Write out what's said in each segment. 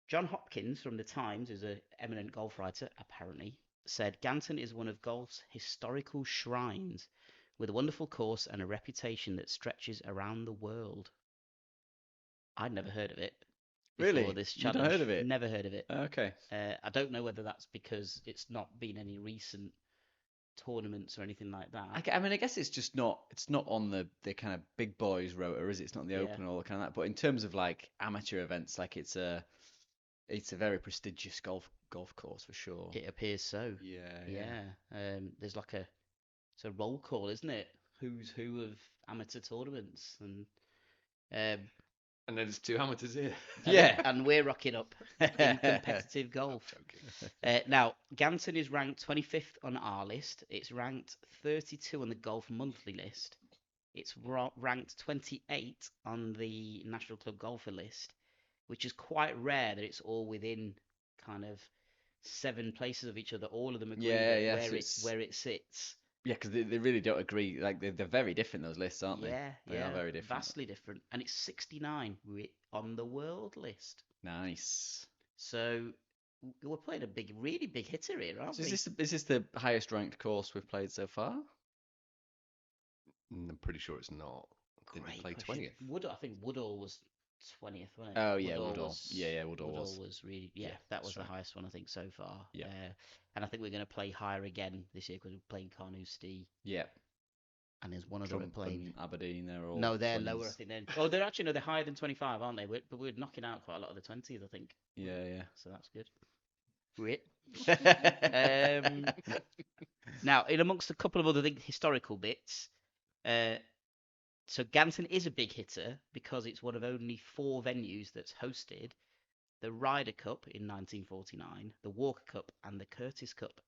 John Hopkins from the Times, who's an eminent golf writer, apparently, said Ganton is one of golf's historical shrines, with a wonderful course and a reputation that stretches around the world. I'd never heard of it before Really? this You've not heard challenge. of it? Never heard of it. Okay. I don't know whether that's because it's not been any recent tournaments or anything like that. I mean, I guess it's just not. It's not on the kind of big boys rotor, is it? It's not the Yeah, Open or all the kind of that. But in terms of like amateur events, like it's a very prestigious golf course for sure. it appears so. Yeah, yeah. Yeah. There's like it's a roll call, isn't it? Who's who of amateur tournaments, um, And then there's two amateurs here. Yeah. and we're rocking up in competitive golf. Joking. Now, Ganton is ranked 25th on our list. It's ranked 32 on the Golf Monthly list. It's ranked 28 on the National Club Golfer list, which is quite rare that it's all within kind of 7 places of each other. All of them agree Yeah, where so where it sits. Yeah, because they really don't agree. Like they're very different, those lists, aren't they? Yeah, They are very different. vastly different, and it's 69 on the world list. Nice. So we're playing a really big hitter here, aren't So we? is this the highest ranked course we've played so far? I'm pretty sure it's not. Didn't Great play question. 20th. I think Woodall was 20th, wasn't it? Oh yeah, Woodall Woodall. was- Yeah, Woodall Woodall was. was really, Yeah, that was that's the right. highest one I think so far. Yeah. And I think we're going to play higher again this year because we're playing Carnoustie, Yeah. and there's one other we're Trump playing. and Aberdeen, they're all. No, they're 20s. lower. I think they're. Oh, they're actually no, they're higher than 25, aren't they? But we're knocking out quite a lot of the 20s, I think. Yeah, So that's good. Great. yeah. Now, in amongst a couple of other historical bits, so Ganton is a big hitter because it's one of only 4 venues that's hosted the Ryder Cup in 1949, the Walker Cup, and the Curtis Cup,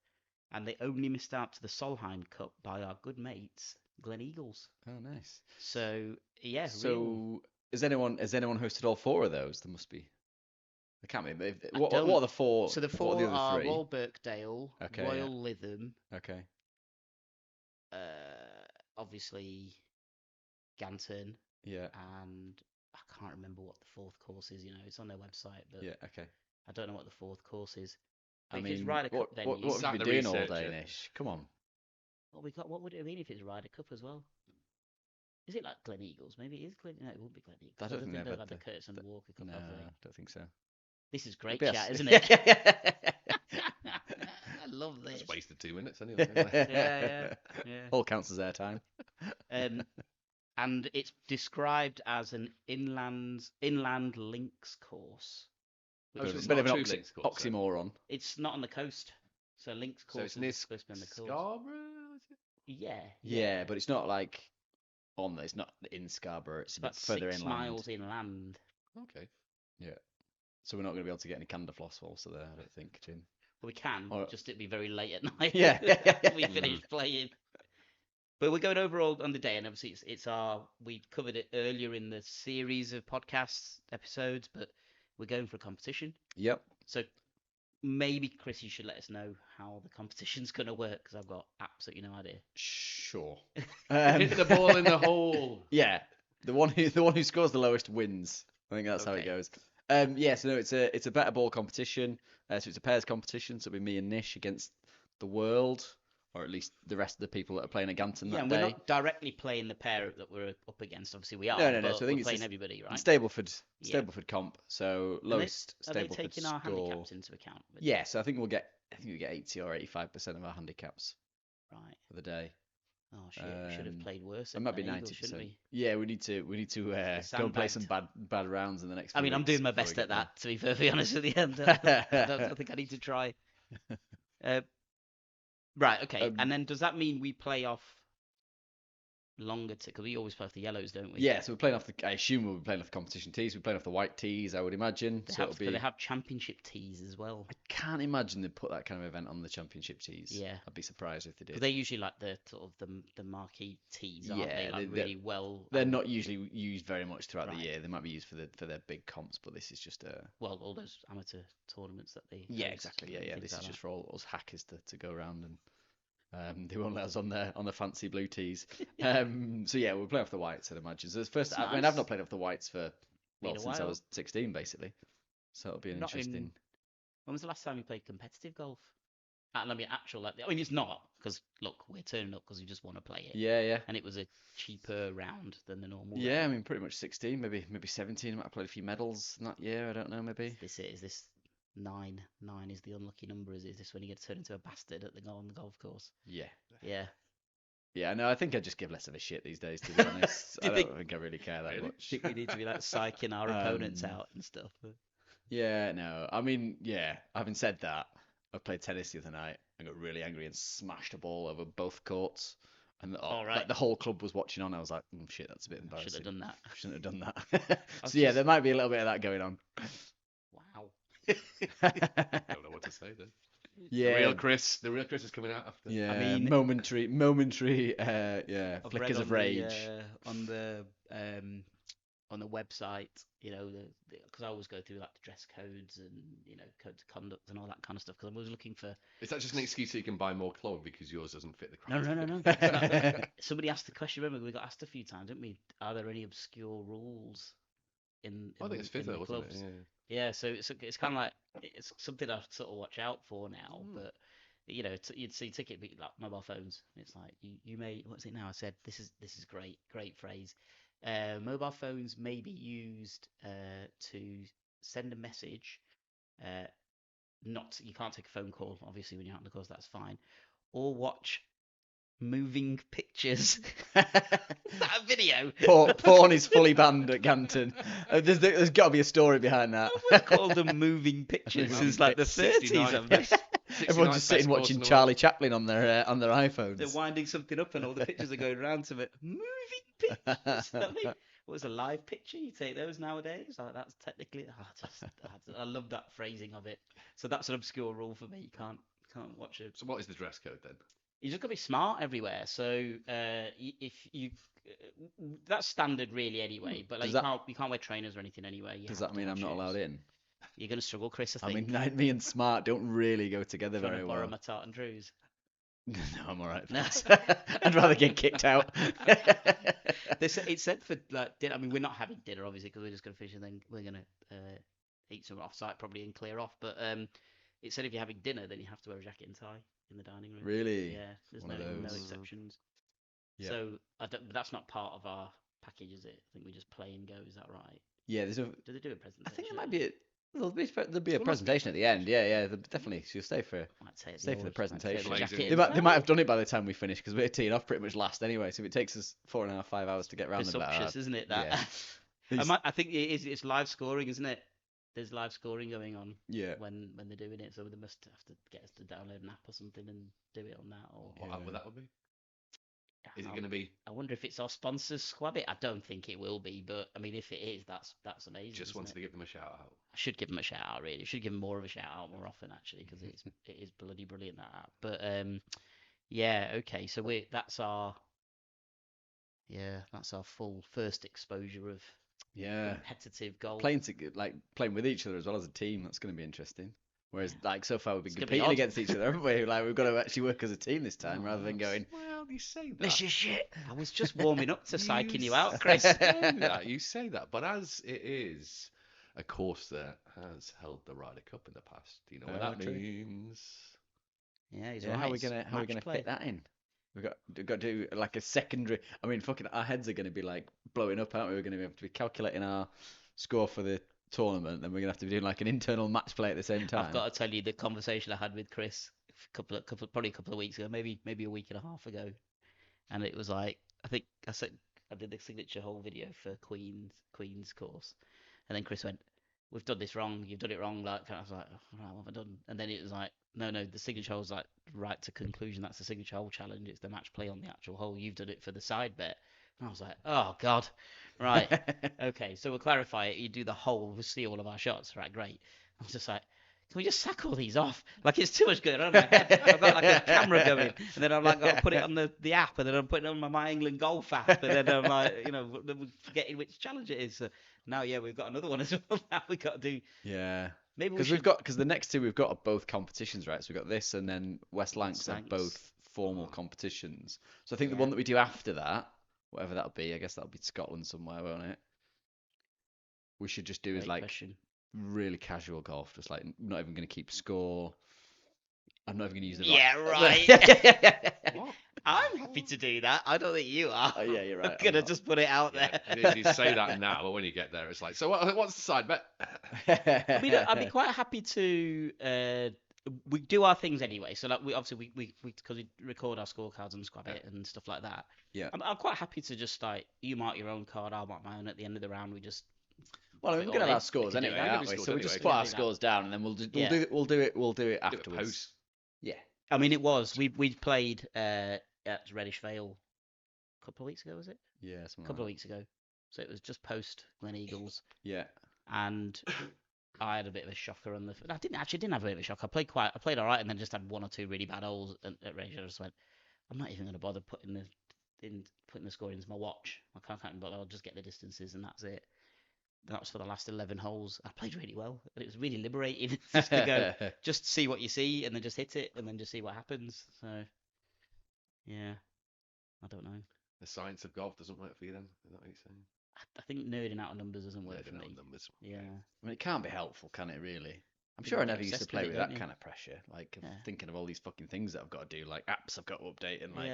and they only missed out to the Solheim Cup by our good mates Glen Eagles. Oh, nice. So yeah, real. So has anyone hosted all 4 of those? There must be. There can't be. What don't- are the 4? So the what 4 are the are other 3? Royal Birkdale, Okay, Royal Lytham, Okay. obviously Ganton, Yeah. and I can't remember what the 4th course is. It's on their website, but Yeah. Okay. I don't know what the 4th course is. I But if it's mean, Ryder what Cup, then what you- what have Sat you the been doing all researcher. day, Nish? Come on. What would it mean if it's Ryder Cup as well? Is it like Glen Eagles? Maybe it is Glen. No, it won't be Glen Eagles. I don't think they've they've had had the Curtis and the- Walker Cup, No, have they? I don't think so. This is great Yes. chat, isn't it? I love this. Just wasted 2 minutes anyway. Yeah. All counts as airtime. And it's described as an inland links course. Oh, Which so is it's Bit not of a an true links course, then? oxymoron. it's not on the coast, so links So course it's near is supposed to be on the coast. Scarborough, is it? Yeah, Yeah, but it's not like on there. It's not in Scarborough. It's a bit about further 6 inland. miles inland. Okay. So we're not going to be able to get any Canada floss whilst we're there, I don't think, Jim. Well, we can, Or- just it'd be very late at night. Yeah. after we finish playing. But we're going overall on the day, and obviously we covered it earlier in the series of podcast episodes, but we're going for a competition. Yep. So maybe Chris, you should let us know how the competition's going to work because I've got absolutely no idea. Sure. Hit the ball in the hole. Yeah, the one who scores the lowest wins. I think that's how it Okay. goes. Yeah, so no, it's a better ball competition. So it's a pairs competition. So it'll be me and Nish against the world, or at least the rest of the people that are playing at Ganton Yeah, that and day. we're not directly playing the pair that we're up against. Obviously, we are. No. But So I think we're it's playing just- everybody, right? Stableford Yeah. comp. So And lowest Are they Stableford taking our score. handicaps into account? Yeah, so I think we get 80 or 85% of our handicaps Right. for the day. Oh shit! We should have played worse. It at might be Glen Eagles, 90%. shouldn't we? Yeah, we need to go and play some bad rounds in the next. I few mean, I'm weeks doing my before we best get at there. that. To be perfectly honest with you, I don't think I need to try. Right. Okay. And then does that mean we play off longer? Because we always play off the yellows, don't we? Yeah, so we're playing off I assume we'll be playing off the competition tees. We're playing off the white tees, I would imagine. They So have, it'll be. but they have championship tees as well. I can't imagine they'd put that kind of event on the championship tees. Yeah. I'd be surprised if they did. But they're usually like the sort of the marquee tees, aren't they? Yeah, Like they're- really well. They're not usually used very much throughout Right. the year. They might be used for their big comps, but this is just a. Well, all those amateur tournaments that they. Yeah, host exactly. and Yeah. things This like is that. just for all us hackers to go around and. They won't let us on the fancy blue tees. So yeah, we'll play off the whites, I'd imagine. So it's first. That's I mean, nice. I've not played off the whites for Been a since I while. was 16, basically. So it'll be an Not in. interesting. When was the last time you played competitive golf? I mean, actual. Like, I mean, it's not because look, we're turning up because we just want to play it, Yeah, yeah. and it was a cheaper round than the normal Yeah, I round. mean, pretty much 16, maybe 17. I might have played a few medals in that year. I don't know, maybe. Is this nine? Nine is the unlucky number. Is this when you get turned into a bastard on the golf course? Yeah. Yeah. Yeah, no, I think I just give less of a shit these days, to be honest. Do you I think- don't think I really care that Really? much. I think we need to be like psyching our opponents Um, out and stuff. Yeah, no. I mean, yeah, having said that, I played tennis the other night and got really angry and smashed a ball over both courts. And All right. like the whole club was watching on. I was like, shit, that's a bit Should embarrassing. have done that. Shouldn't have done that. was So yeah, just- there might be a little bit of that going on. Wow. Don't know what to say then. Yeah. The real Chris is coming out after. Yeah, mean- momentary, yeah, I've flickers read of rage. on the website, you know, because I always go through like the dress codes and codes of conduct and all that kind of stuff. Because I'm always looking for. Is that just an excuse so you can buy more clothes because yours doesn't fit the No, crowd? no, no, no. It's not. Somebody asked the question. Remember, we got asked a few times, didn't we? Are there any obscure rules in? I think it's in fifth, the wasn't clubs? it? Yeah, so it's kind of like it's something I sort of watch out for now. But you'd see ticket like mobile phones. It's like you may what's it now? I said this is great phrase. Mobile phones may be used to send a message. Not you can't take a phone call obviously when you're out on the course. That's fine. Or watch moving pictures. Is that a video? Porn is fully banned at Ganton. There's got to be a story behind that. We've called them moving pictures since like the 30s. Of this. Everyone's just sitting watching Charlie Chaplin on their iPhones. They're winding something up and all the pictures are going around to it. Moving pictures. I mean, what was a live picture? You take those nowadays? Like, that's technically. I love that phrasing of it. So that's an obscure rule for me. You can't watch it. So what is the dress code then? You just got to be smart everywhere. So if you. That's standard really anyway, but like you can't wear trainers or anything anyway. Does that mean I'm not allowed in? You're gonna struggle, Chris. I I think. mean, me and smart don't really go together Trying very to borrow well. my tartan trews. No, I'm all right. No. I'd rather get kicked out. It said for like dinner. I mean, we're not having dinner obviously because we're just gonna finish and then we're gonna eat some off site probably and clear off. But it said if you're having dinner, then you have to wear a jacket and tie in the dining room. Really? Yeah. There's One of no those. exceptions. Yeah. So but that's not part of our package, is it? I think we just play and go. Is that right? Yeah, Do they do a presentation? I think there might be there'll be a presentation at the end. Yeah, definitely. So you'll stay for stay for the presentation. They might have done it by the time we finish because we're teeing off pretty much last anyway. So if it takes us 4.5, 5 hours to get around the Presumptuous, isn't it? That. Yeah. I think it's live scoring, isn't it? There's live scoring going on Yeah. when they're doing it, so they must have to get us to download an app or something and do it on that. Or What app would that be? Is it I- going to be I wonder if it's our sponsors Squab it. I don't think it will be, but I mean, if it is, that's amazing. just isn't wanted it? to give them a shout out? I should give them a shout out, really. I should give them more of a shout out more often, actually, because it is bloody brilliant that app. But yeah, okay. So that's our full first exposure of Yeah. competitive golf. Playing with each other as well as a team. That's going to be interesting. Whereas, like, so far we've been It's gonna be competing odd. against each other, haven't we? Like, we've got to actually work as a team this time rather than going, Well, you say that. This is shit. I was just warming up to psyching you You out, Chris. You say that, but as it is a course that has held the Ryder Cup in the past, do you know what Oh, that true. means? Yeah, he's yeah, right. how are we it's gonna match play. fit that in? We've got to do like a secondary. I mean, fucking, our heads are going to be like blowing up, aren't we? We're going to have to be calculating our score for the tournament, then we're going to have to be doing like an internal match play at the same time. I've got to tell you the conversation I had with Chris probably a couple of weeks ago, maybe a week and a half ago, and it was like I think I said I did the signature hole video for Queen's course, and then Chris went, "We've done this wrong. You've done it wrong." Like I was like, oh, right, "What have I done?" And then it was like, "No, the signature hole's like right to conclusion. That's the signature hole challenge. It's the match play on the actual hole. You've done it for the side bet." And I was like, "Oh God, right, okay." So we'll clarify it. You do the hole. We'll see all of our shots. Right, great. I was just like, can we just sack all these off? Like it's too much going on. I've got like a camera going, and then I'm like, got to put it on the app, and then I'm putting it on my England Golf app, and then I'm like, we're forgetting which challenge it is. So now, yeah, we've got another one as well. Now we've got to do. Yeah. Maybe Because the next two we've got are both competitions, right? So we've got this and then West Lancs are Lancs. both formal competitions. So I think the Yeah. one that we do after that, whatever that'll be, I guess that'll be Scotland somewhere, won't it? We should just do is Great like question. really casual golf, just like not even going to keep score. I'm not even going to use the Yeah, right. What? I'm happy to do that. I don't think you are. Oh, yeah, you're right. I'm gonna just put it out there. You say that now, but when you get there, it's like, so what's the side bet? I mean, look, I'd be quite happy to. We do our things anyway, so like we obviously we because we record our scorecards and Squab it and stuff like that. Yeah. I'm quite happy to just like you mark your own card, I'll mark my own. At the end of the round, we just. Well, I mean, we're gonna have our scores anyway, aren't we? So we just put our scores down, and then we'll do it afterwards. Yeah. I mean, it was we played at Reddish Vale a couple of weeks ago, was it? Yeah, a couple of weeks ago. So it was just post Glen Eagles. Yeah. And I had a bit of a shocker on the. I didn't have a bit of a shock. I played all right, and then just had one or two really bad holes at Reddish. I just went, I'm not even going to bother putting the score into my watch. I can't bother. I'll just get the distances, and that's it. And that was for the last 11 holes. I played really well, and it was really liberating just to go, just see what you see, and then just hit it, and then just see what happens. So, yeah, I don't know. The science of golf doesn't work for you then? Is that what you're saying? I think nerding out on numbers doesn't work for me. Numbers. Yeah. I mean, it can't be helpful, can it? Really? I'm sure I never used to play with that kind of pressure, like thinking of all these fucking things that I've got to do, like apps I've got to update, and like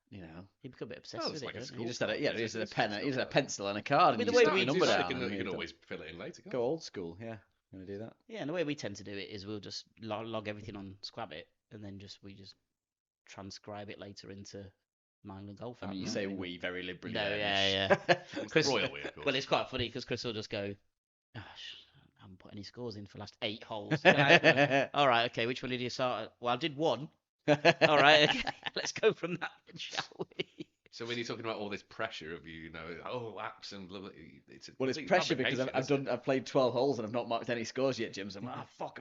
you know, you become a bit obsessed with it. You just had a pen, a pencil, and a card, and you start a number down. You can always fill it in later. Go old school, yeah. You want to do that? Yeah, and the way we tend to do it is we'll just log everything on Squabbit, and then we just transcribe it later into Mindland Golf. I mean, you say we very liberally. No, yeah. Chris, royal we, of course. Well, it's quite funny because Chris will just go, gosh, I haven't put any scores in for the last 8 holes. All right, okay, which one did you start at? Well, I did 1. All right, okay, let's go from that, shall we? So when you're talking about all this pressure of you know, apps and blah, blah, it's pressure because I've played 12 holes and I've not marked any scores yet, Jim. So I'm like, oh fuck,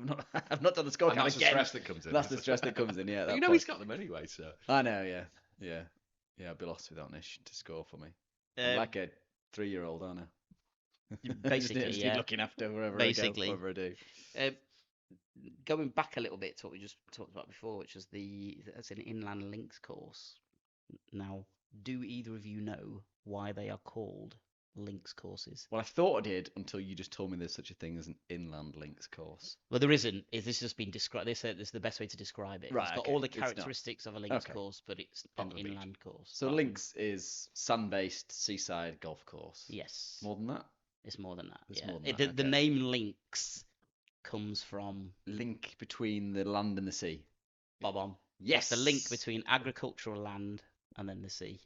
I've not done the scorecard again. That's the stress that comes in. That's the stress that comes in. Yeah. He's got them anyway. So I know. Yeah. I'd be lost without Nish to score for me. I'm like a 3-year-old, aren't I? Basically, just keep looking after wherever I do. Going back a little bit to what we just talked about before, which is that's an inland links course. Now, do either of you know why they are called links courses? Well, I thought I did until you just told me there's such a thing as an inland links course. Well, there isn't. This has just been described. This is the best way to describe it. Right, it's got all the characteristics of a links course, but it's an inland course. So links is sand-based seaside golf course. Yes. More than that? It's more than that. It's yeah. more than that. The name links comes from link between the land and the sea. Bob on. Yes. The link between agricultural land and then the sea.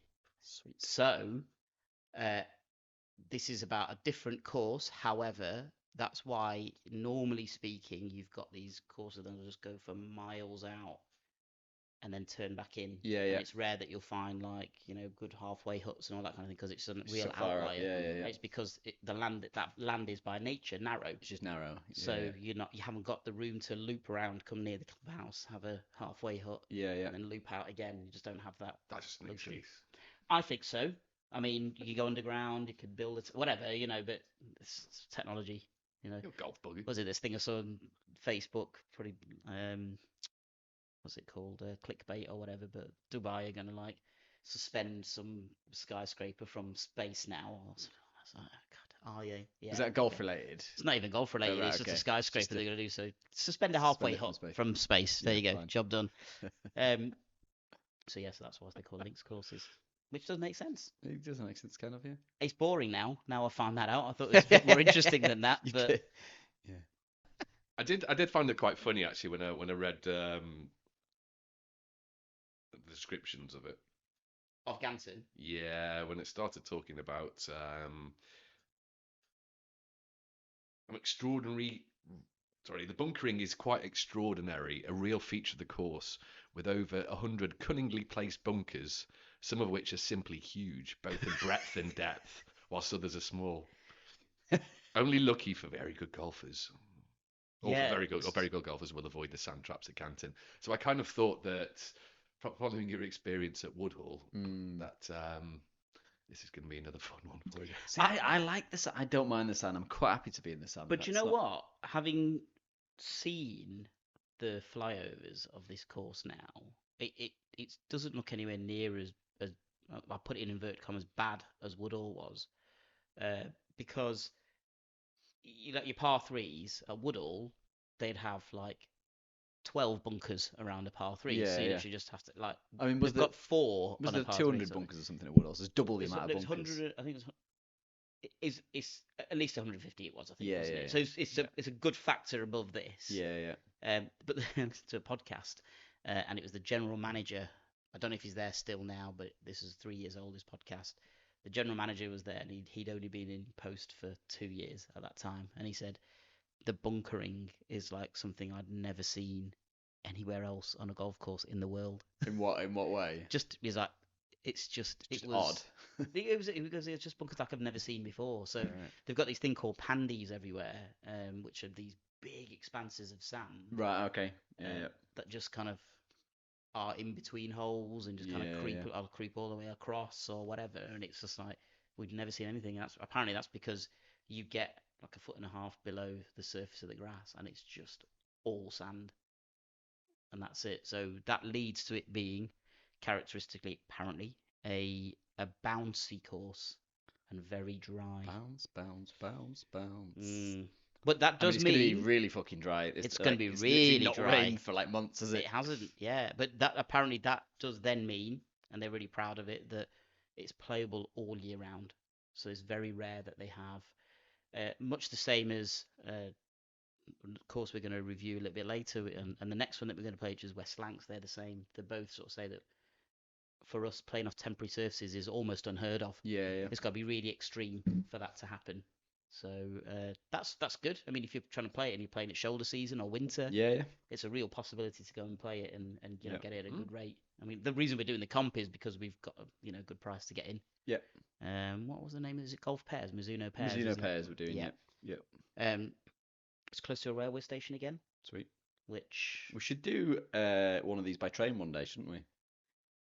Sweet. So, this is about a different course. However, that's why, normally speaking, you've got these courses that just go for miles out and then turn back in. Yeah. And it's rare that you'll find good halfway huts and all that kind of thing because it's a real outlier. Yeah. It's because that land is by nature narrow. It's just narrow. So you haven't got the room to loop around, come near the clubhouse, have a halfway hut, and then loop out again. You just don't have that. That's just an excuse. I think so. I mean, you can go underground, you could build it, whatever, but it's technology, You're a golf buggy. Was it this thing I saw on Facebook? Probably, what's it called? Clickbait or whatever. But Dubai are going to suspend some skyscraper from space now. I was like, God, are you? Yeah. Is that golf related? It's not even golf related. It's just a skyscraper they're going to do. So suspend a halfway hut from space. There you go. Fine. Job done. So yes, that's why they call links courses. Which doesn't make sense. It doesn't make sense, kind of, yeah. It's boring now. Now I found that out. I thought it was a bit more interesting than that. But yeah, I did find it quite funny actually when I read the descriptions of it. Of Ganton. Yeah, when it started talking about an extraordinary. Sorry, the bunkering is quite extraordinary, a real feature of the course, with over 100 cunningly placed bunkers, some of which are simply huge, both in breadth and depth, whilst others are small. Only lucky for very good golfers. Or very good golfers will avoid the sand traps at Ganton. So I kind of thought that, following your experience at Woodhall, that this is going to be another fun one for you. See, I like this. I don't mind the sand. I'm quite happy to be in the sand. But you know what? Having seen the flyovers of this course now, it doesn't look anywhere near as I put it in inverted commas bad as Woodhall was, because your par threes at Woodall, they'd have like 12 bunkers around a par three. Yeah, so you yeah. literally just have to like. I mean, we've got 4 was on a there par 200 three, bunkers or something at Woodall? So it's double the amount of bunkers. 100. I think it's at least 150. It was, I think, Yeah, wasn't yeah, it? So it's a good factor above this. Yeah, yeah. But then to a podcast, and it was the general manager. I don't know if he's there still now, but this is 3 years old. This podcast. The general manager was there, and he'd only been in post for 2 years at that time, and he said the bunkering is like something I'd never seen anywhere else on a golf course in the world. In what way? Just he's like, it was odd. because it's just bunkers like I've never seen before. So Right. they've got this thing called pandies everywhere, which are these big expanses of sand. Right. Okay. Yeah. That just kind of are in between holes and just kind of creep. I'll creep all the way across or whatever, and it's just like we've never seen anything. And that's because you get like 1.5 foot below the surface of the grass, and it's just all sand, and that's it. So that leads to it being characteristically, apparently, a bouncy course and very dry. Bounce. But that does it's mean going to be really fucking dry. It's going to be really not dry. rained for like months, has it? It hasn't, yeah. But that apparently that does then mean, and they're really proud of it, that it's playable all year round. So it's very rare that they have, much the same as, of course, we're going to review a little bit later, and the next one that we're going to play, which is West Lancs, they're the same. They both sort of say that for us, playing off temporary surfaces is almost unheard of. Yeah. It's got to be really extreme for that to happen. So that's good. I mean, if you're trying to play it and you're playing it shoulder season or winter, Yeah. it's a real possibility to go and play it and get it at a good rate. I mean, the reason we're doing the comp is because we've got a good price to get in. Yeah. What was the name? Is it Golf Pairs? Mizuno Pairs. Mizuno Pairs we're doing. Yeah. It's close to a railway station again. Sweet. Which we should do one of these by train one day, shouldn't we?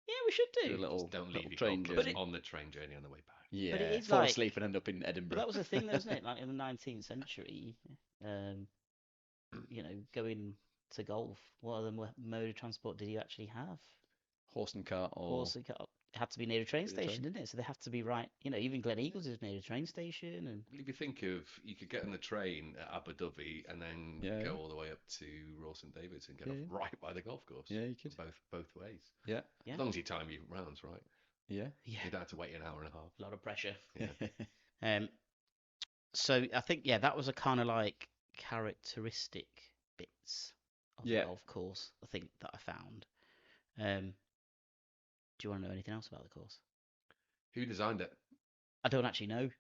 Yeah, we should do. A little, just don't leave your train journey on the train journey on the way back. Yeah, but it is fall asleep and end up in Edinburgh. But that was the thing, though, isn't it? Like in the 19th century, going to golf, what other mode of transport did you actually have? Horse and cart, It had to be near a train station, didn't it? So they have to be right. Even Glen Eagles is near a train station. And if you think of, you could get on the train at Abu Dhabi and then go all the way up to Royal St David's and get off right by the golf course. Yeah, you could. Both ways. Yeah. As long as you time your rounds right. Yeah. You don't have to wait an hour and a half. A lot of pressure. Yeah. So I think that was a kind of like characteristic bits of the golf course. I think that I found. Do you want to know anything else about the course? Who designed it? I don't actually know.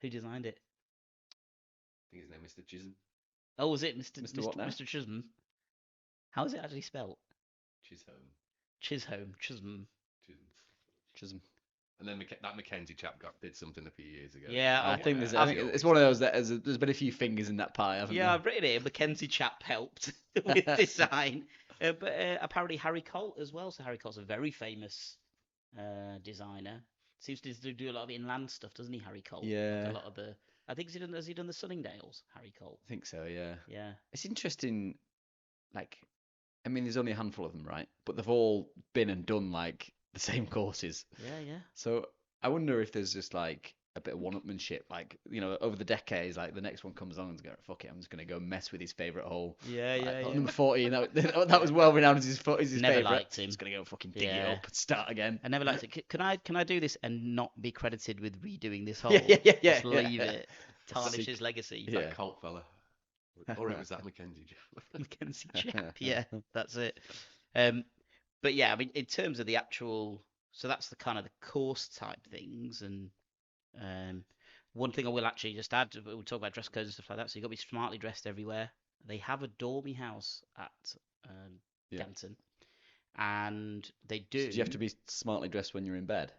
Who designed it? I think his name is Mr. Chisholm. Oh, was it Mr. What now? Mr. Chisholm? How is it actually spelled? Chisholm. Chisholm. And then that Mackenzie chap did something a few years ago. Yeah, I think it's one of those that there's been a few fingers in that pie, haven't there? Yeah, I've written it. Mackenzie chap helped with design. But apparently Harry Colt as well. So Harry Colt's a very famous designer. Seems to do a lot of inland stuff, doesn't he, Harry Colt? Yeah. Like a lot of the. I think has he done the Sunningdales, Harry Colt? I think so. Yeah. Yeah. It's interesting. Like, I mean, there's only a handful of them, right? But they've all been and done like the same courses. Yeah. So I wonder if there's just like a bit of one-upmanship, like over the decades, like the next one comes on and go, fuck it, I'm just gonna go mess with his favorite hole. Yeah. Number 40, that was well renowned as his Never favorite. liked him. Just gonna go fucking dig it up and start again. I never liked it. Can I do this and not be credited with redoing this hole? Yeah. Just leave it. Tarnish his legacy. That Colt fella. Or it was that Mackenzie chap. Mackenzie chap. Yeah, that's it. But yeah, I mean, in terms of the actual, so that's the kind of the course type things, and one thing I will actually just add, we'll talk about dress codes and stuff like that. So you've got to be smartly dressed everywhere. They have a dormy house at Ganton, and they do. So do you have to be smartly dressed when you're in bed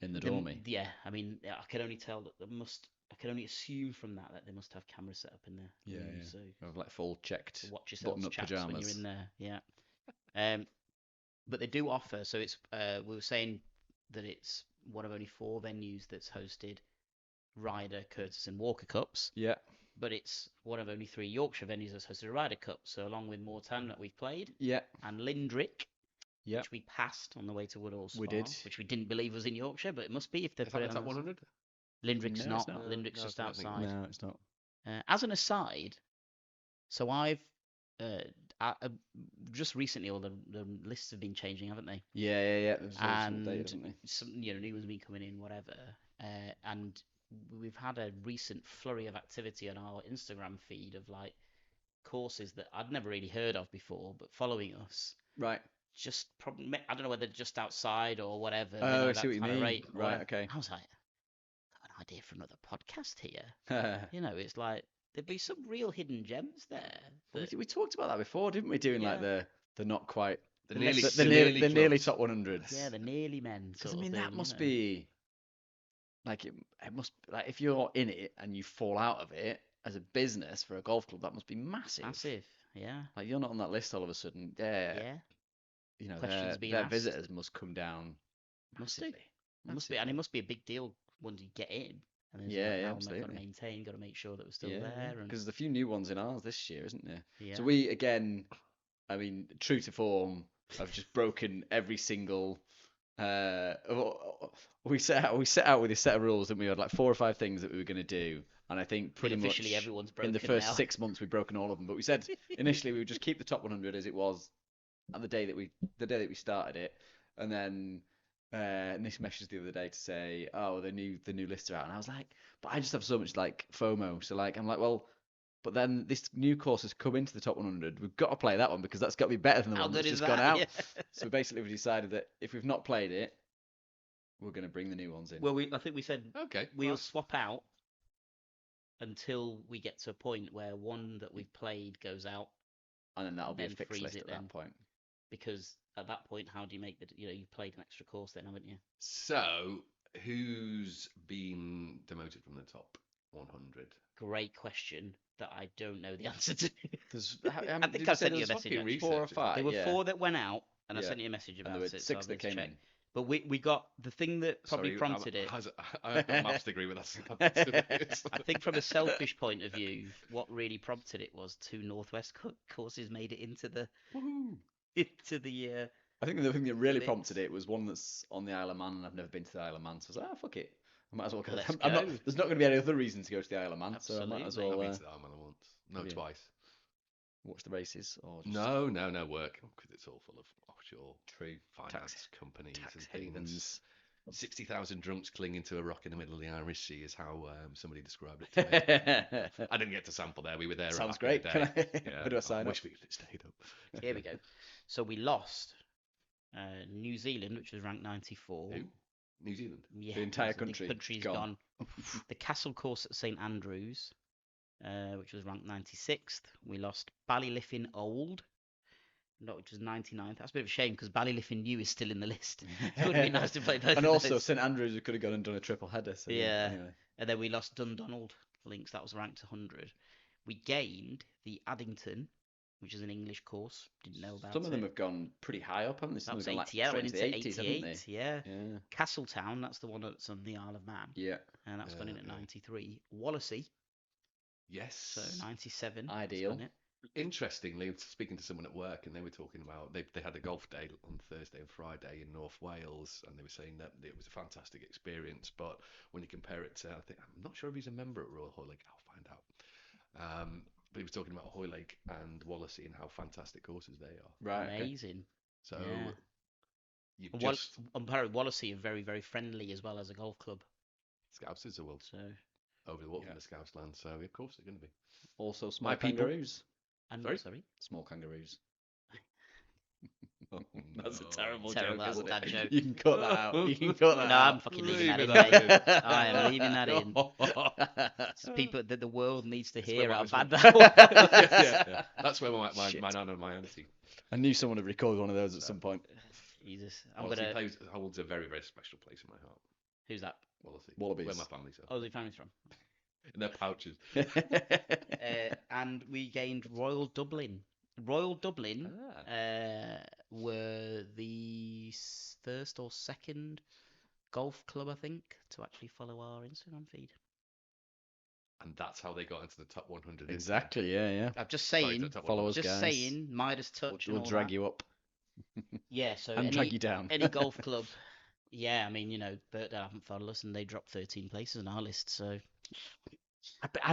in the dormy? Yeah, I mean, I can only tell that I can only assume from that they must have cameras set up in there. Yeah. So have like full checked, watch yourselves, button-up chaps, pajamas when you're in there. Yeah. But they do offer. So it's we were saying that it's one of only 4 venues that's hosted Ryder, Curtis, and Walker Cups. Yeah. But it's one of only 3 Yorkshire venues that's hosted a Ryder Cup. So along with Moortown that we've played. Yeah. And Lindrick. Yeah. Which we passed on the way to Woodall Spa. We did. Which we didn't believe was in Yorkshire, but it must be if they put it on. Is that 100? Lindrick's No, not. it's not. Lindrick's just outside. No, it's not. As an aside, so I've just recently, all the lists have been changing, haven't they? Yeah. There's And updated, haven't they? some, new ones been coming in, whatever. And we've had a recent flurry of activity on our Instagram feed of like courses that I'd never really heard of before, but following us. Right. Just probably, I don't know whether just outside or whatever. Oh, I see what you mean. Right. Okay. I was like, got an idea for another podcast here. It's like there'd be some real hidden gems there. We talked about that before, didn't we? Doing like the not quite the nearly top 100s. Yeah, the nearly men. Because I mean, that must be like it must like if you're in it and you fall out of it as a business for a golf club, that must be massive. Massive, yeah. Like you're not on that list all of a sudden. Yeah. Their visitors must come down. Must do. Must be, and it must be a big deal once you get in. And absolutely. Got to maintain, got to make sure that we're still there. Because there's a few new ones in ours this year, isn't there? Yeah. So we again, I mean, true to form, have just broken every single. We set out with a set of rules, didn't we? We had like 4 or 5 things that we were going to do, and I think pretty much everyone's broken in the first now. 6 months we've broken all of them. But we said initially we would just keep the top 100 as it was at the day that we started it, and then Nish messaged the other day to say, oh, the new lists are out, and I was like, but I just have so much like FOMO, so like I'm like, well, but then this new course has come into the top 100. We've got to play that one because that's got to be better than the one that's just gone out. Yeah. So basically, we decided that if we've not played it, we're going to bring the new ones in. Well, I think we said okay, we'll swap out until we get to a point where one that we've played goes out, and then that'll be a fixed list at that point. Because at that point, how do you make you've played an extra course then, haven't you? So, who's been demoted from the top 100? Great question that I don't know the answer to. I think I sent you a message. 4 or 5. There were 4 that went out, and I sent you a message about it. 6 that came in. But we got the thing that probably prompted it. I have a maths degree with that. I think from a selfish point of view, what really prompted it was 2 Northwest courses made it into the. Woohoo! I think the thing that really prompted it was one that's on the Isle of Man, and I've never been to the Isle of Man, so I was like, fuck it, I might as well go. There's not going to be any other reason to go to the Isle of Man, Absolutely. So I might as well. I've been to the Isle of Man once, no, twice. Watch the races, or just... no work, because it's all full of offshore finance companies tax and havens. 60,000 drunks clinging to a rock in the middle of the Irish Sea is how somebody described it to me. I didn't get to sample there. We were there. Sounds great. How do I sign up? Wish we could have stayed up. Here we go. So we lost New Zealand, which was ranked 94. Who? New Zealand? Yeah, the entire country. The country's gone. The Castle course at St Andrews, which was ranked 96th. We lost Ballyliffin Old, which was 99th. That's a bit of a shame because Ballyliffin New is still in the list. It would be nice to play both. And also St Andrews, we could have gone and done a triple header. So anyway. And then we lost Dundonald Links. That was ranked 100. We gained the Addington, which is an English course. Didn't know about it. Some of them have gone pretty high up, haven't they? Some that was 80, went into 80s, haven't they? Yeah. Castletown, that's the one that's on the Isle of Man. Yeah. And that's gone in at 93. Wallasey. Yes. So 97. Ideal. Interestingly, speaking to someone at work, and they were talking about they had a golf day on Thursday and Friday in North Wales, and they were saying that it was a fantastic experience. But when you compare it to, I'm not sure if he's a member at Royal Hoylake. I'll find out. But he was talking about Hoylake and Wallasey and how fantastic courses they are. Right. Amazing. So you've Wallasey are very, very friendly as well as a golf club. Scousers are well. So over the water from the Scouse land, so of course they're going to be. Also small kangaroos. And sorry? Small kangaroos. Oh, that's a terrible joke, isn't bad it? joke. You can cut that out. You can cut that No, out. I'm fucking leaving that in, mate. I am leaving that in. People that the world needs to hear how bad that was. Yeah. That's where my nana and my auntie. I knew someone had recorded one of those at some point. Jesus. Holds a very, very special place in my heart. Who's that? Wallasey. Wallabies. Where my family's are. Oh, the family's from? In their pouches. And we gained Royal Dublin. Royal Dublin were the first or second golf club, I think, to actually follow our Instagram feed. And that's how they got into the top 100. Exactly, yeah. I'm just saying, follow us, guys. Just saying, Midas touch. We'll drag you up. Yeah, so and drag you down. Any golf club. Yeah, I mean, Birkdale haven't followed us, and they dropped 13 places on our list, so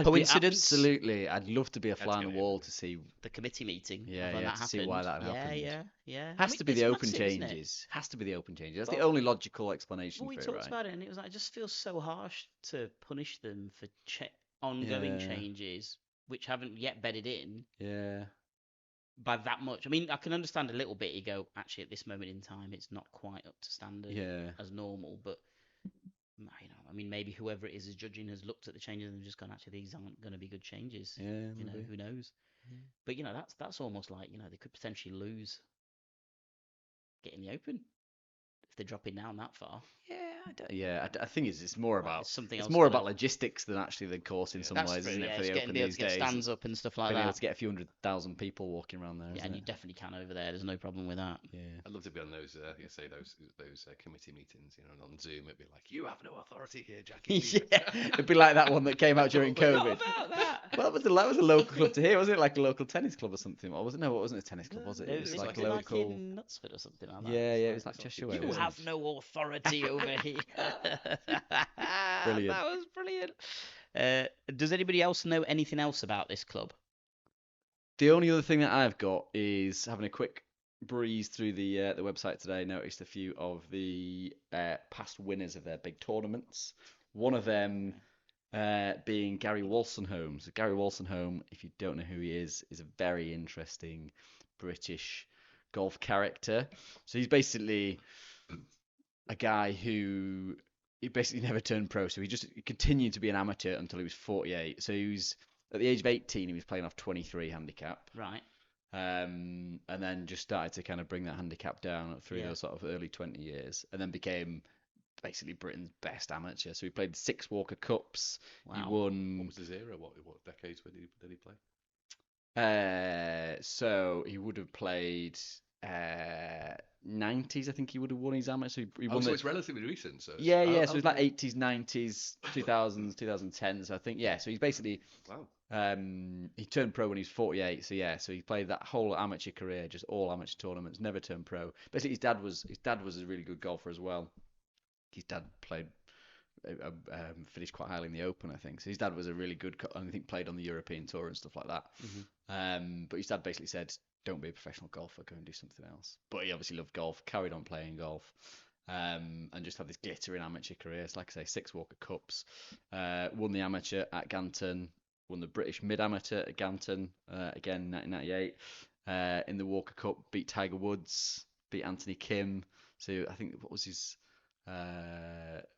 Coincidence? Absolutely. I'd love to be a fly on the wall to see the committee meeting. Yeah, when yeah, that to happened. see why that happened. Yeah. Has to be the open massive, changes. Has to be the open changes. That's the only logical explanation for it, right? We talked about it, and it was like, it just feels so harsh to punish them for ongoing changes which haven't yet bedded in. Yeah. By that much. I mean, I can understand a little bit. You go, actually, at this moment in time, it's not quite up to standard as normal. But I mean, maybe whoever it is judging has looked at the changes and just gone, actually, these aren't going to be good changes. Yeah, who knows? Yeah. But that's almost like they could potentially lose getting the Open if they're dropping down that far. I think it's more about something else. It's more about logistics than actually the course in some ways, isn't it? For the Open these days, stands up and stuff like that. Being able to get a few 100,000 people walking around there. Yeah, and you definitely can over there. There's no problem with that. Yeah, I'd love to be on those, those committee meetings, on Zoom. It'd be like, you have no authority here, Jackie. It'd be like that one that came out during COVID. About that. Well, that was a local club to here, wasn't it? Like a local tennis club or something? Or was it? No, it wasn't a tennis club, was it? It was like a local. Like in Knutsford or something like that. Yeah, it was like Cheshire. You have no authority over here. Brilliant. That was brilliant. Does anybody else know anything else about this club? The only other thing that I've got is having a quick breeze through the website today. Noticed a few of the past winners of their big tournaments. One of them being Gary Wolstenholme. So Gary Wolstenholme, if you don't know who he is a very interesting British golf character. So he's basically a guy who he basically never turned pro. So he continued to be an amateur until he was 48. So he was at the age of 18. He was playing off 23 handicap. Right. And then just started to kind of bring that handicap down through those sort of early 20 years, and then became basically Britain's best amateur. So he played 6 Walker Cups. Wow. He won. What was his era? What decades did he play? So he would have played 90s. I think he would have won his amateur. So he won so it's relatively recent. So so it was like 80s, 90s, 2000s, 2010s. I think. Yeah. So he's basically. Wow. He turned pro when he was 48. So he played that whole amateur career, just all amateur tournaments, never turned pro. Basically, his dad was a really good golfer as well. His dad played. Finished quite highly in the Open, I think. So his dad was a really good, I think played on the European Tour and stuff like that. Mm-hmm. But his dad basically said, don't be a professional golfer, go and do something else. But he obviously loved golf, carried on playing golf, and just had this glittering amateur career. So like I say, 6 Walker Cups, won the amateur at Ganton, won the British mid-amateur at Ganton, again 1998. In the Walker Cup, beat Tiger Woods, beat Anthony Kim. So I think, what was his...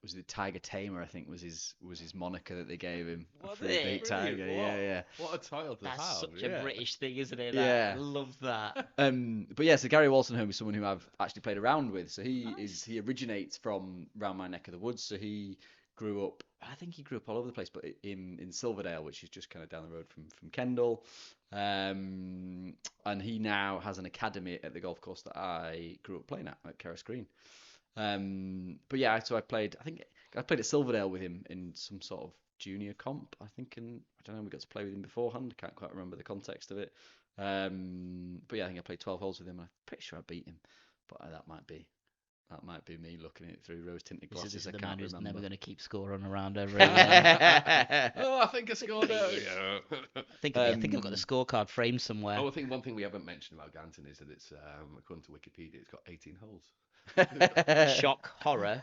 was it Tiger Tamer? I think was his moniker that they gave him. Beat Tiger. Yeah. What a title to have. That's such a British thing, isn't it? Yeah. I love that. But yeah, so Gary Wolstenholme is someone who I've actually played around with. So he originates from around my neck of the woods. So he grew up. I think he grew up all over the place, but in Silverdale, which is just kind of down the road from Kendal. And he now has an academy at the golf course that I grew up playing at Kerris Green. But yeah, so I played at Silverdale with him in some sort of junior comp, I think, and I don't know, we got to play with him beforehand. I can't quite remember the context of it. But yeah, I think I played 12 holes with him, and I'm pretty sure I beat him. But that might be me looking at it through rose-tinted glasses. This is I the can't man who's remember. never going to keep score on a round over again. Oh, I think I scored out. I think I've got the scorecard framed somewhere. Oh, I think one thing we haven't mentioned about Ganton is that it's, according to Wikipedia, it's got 18 holes. Shock horror.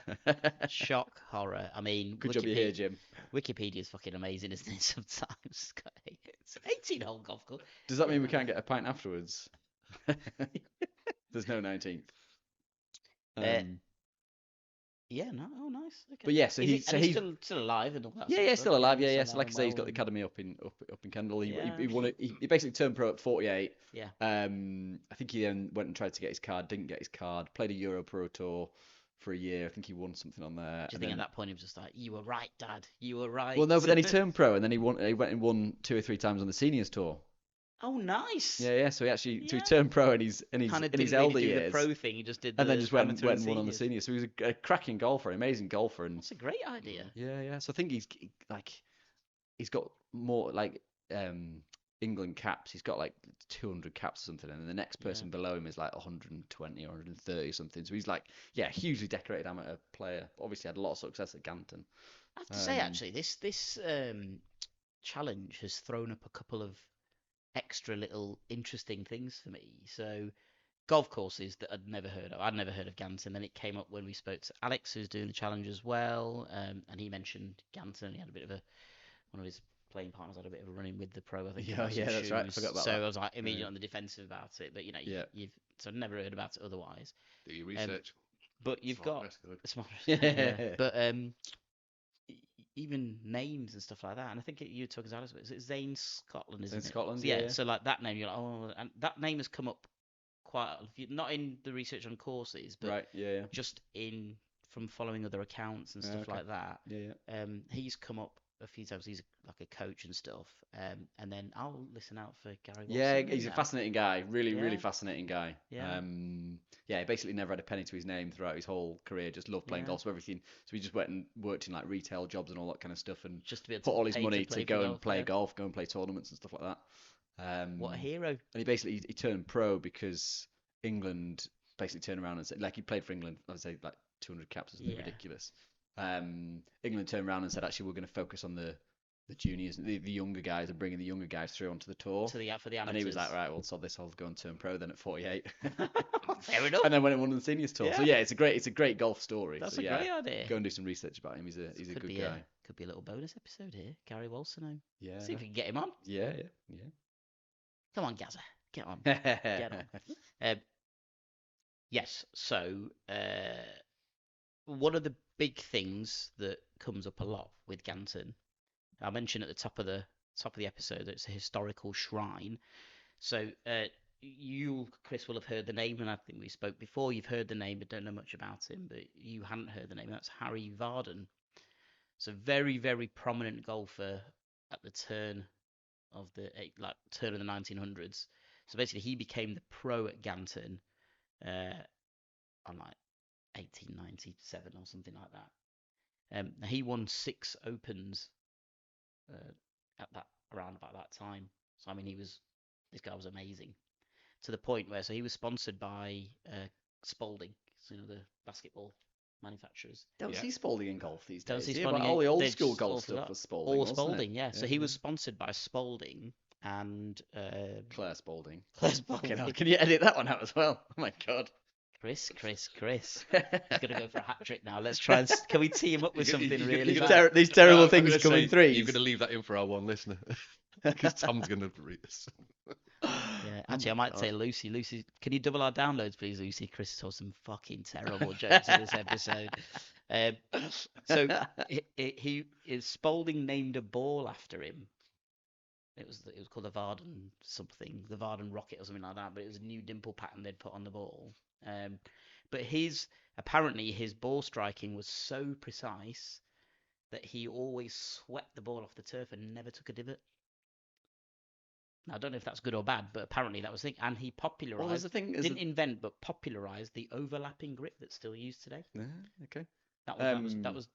I mean, good job you're here, Jim. Wikipedia's fucking amazing, isn't it? Sometimes it's 18-hole golf club. Does that mean we can't get a pint afterwards? There's no 19th. Yeah, no, oh nice. Okay. But yeah, so he's still alive and all that. Yeah, still alive. Yeah. So like I say, he's got the academy up in Kendal. He won it. He basically turned pro at 48. Yeah. I think he then went and tried to get his card, didn't get his card. Played a Euro Pro Tour for a year. I think he won something on there. Do you think at that point he was just like, "You were right, Dad. You were right." Well, no, but then he turned pro, and then he went and won 2 or 3 times on the seniors tour. Oh, nice. Yeah. So he turned pro in his elder years. The pro thing, he just did. And then just went and won on the seniors. So he was a cracking golfer, amazing golfer. And that's a great idea. Yeah. So I think he's got more like England caps. He's got like 200 caps or something, and then the next person below him is like 120 or 130 or something. So he's like, hugely decorated amateur player. Obviously had a lot of success at Ganton. I have to say, actually, this challenge has thrown up a couple of extra little interesting things for me. So golf courses that I'd never heard of. I'd never heard of Ganton. Then it came up when we spoke to Alex, who's doing the challenge as well, and he mentioned Ganton. He had a bit of one of his playing partners had a bit of a run-in with the pro, I think. Yeah, that's right. I forgot about so that. I was like immediately on the defensive about it. But you've so I've never heard about it otherwise. Do your research. But you've got smart. But even names and stuff like that. And I think you were talking to Alex, is it Zane Scotland? Isn't it? Scotland, so, yeah. So like that name, you're like, oh, and that name has come up quite not in the research on courses, but just from following other accounts and stuff like that. He's come up a few times. He's like a coach and stuff. And then I'll listen out for Gary Wilson. Yeah, he's a fascinating guy. Really fascinating guy. He basically never had a penny to his name throughout his whole career. Just loved playing golf, so everything. So he just went and worked in like retail jobs and all that kind of stuff, and just to be able put all his money to go and play golf, go and play tournaments and stuff like that. What a hero! And he basically he turned pro because England basically turned around and said, like, he played for England, I'd say like 200 caps or something ridiculous. England turned around and said, actually, we're going to focus on the juniors, the younger guys, and bringing the younger guys through onto the tour. For the amateurs. And he was like, right, well, so this, I'll go and turn pro then at 48. Fair enough. And then went and won the seniors tour. So yeah, it's a great golf story. That's a great idea. Go and do some research about him. He's a good guy. Could be a little bonus episode here. Gary Wilson. Yeah. See if we can get him on. Yeah. Come on, Gazza. Get on. Get on. Yes. So one of the big things that comes up a lot with Ganton, I mentioned at the top of the episode that it's a historical shrine. So you, Chris, will have heard the name, and I think we spoke before. You've heard the name, but don't know much about him. But you hadn't heard the name. That's Harry Vardon. So very, very prominent golfer at the turn of the 1900s. So basically, he became the pro at Ganton on like 1897 or something like that. He won 6 Opens around about that time. So I mean, this guy was amazing, to the point where he was sponsored by Spalding, so the basketball manufacturers. Don't see Spalding in golf these days. Don't see Spalding. All the old school golf stuff was Spalding. All Spalding, yeah. So he was sponsored by Spalding and Claire Spalding. Claire Spalding. Can you edit that one out as well? Oh my god. Chris. He's gonna go for a hat trick now. Let's try and can we tee him up with something really? These terrible things coming through. You're gonna leave that in for our one listener, because Tom's gonna read this. Yeah, actually, I might say Lucy. Lucy, can you double our downloads, please, Lucy? Chris told some fucking terrible jokes in this episode. So Spalding named a ball after him. It was called the Vardon something, the Vardon rocket or something like that. But it was a new dimple pattern they'd put on the ball. But apparently his ball striking was so precise that he always swept the ball off the turf and never took a divot. Now, I don't know if that's good or bad, but apparently that was the thing. And he popularized, didn't invent, but popularized the overlapping grip that's still used today. Okay. That was.